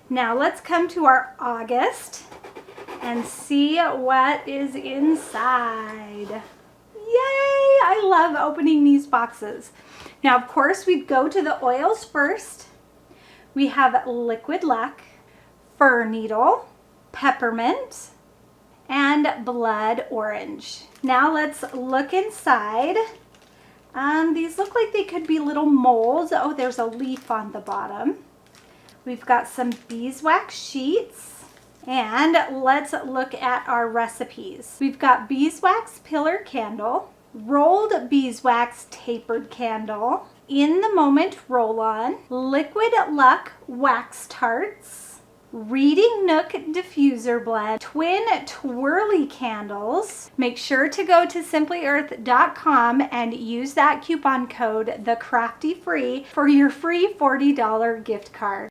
Now let's come to our August and see what is inside. Yay! I love opening these boxes. Now, of course, we go to the oils first. We have Liquid Luck, Fir Needle, Peppermint, and Blood Orange. Now let's look inside. These look like they could be little molds. Oh, there's a leaf on the bottom. We've got some beeswax sheets. And let's look at our recipes. We've got beeswax pillar candle, rolled beeswax tapered candle, in the moment roll-on, Liquid Luck wax tarts, Reading Nook diffuser blend, twin twirly candles. Make sure to go to simplyearth.com and use that coupon code, the Crafty Free, for your free $40 gift card.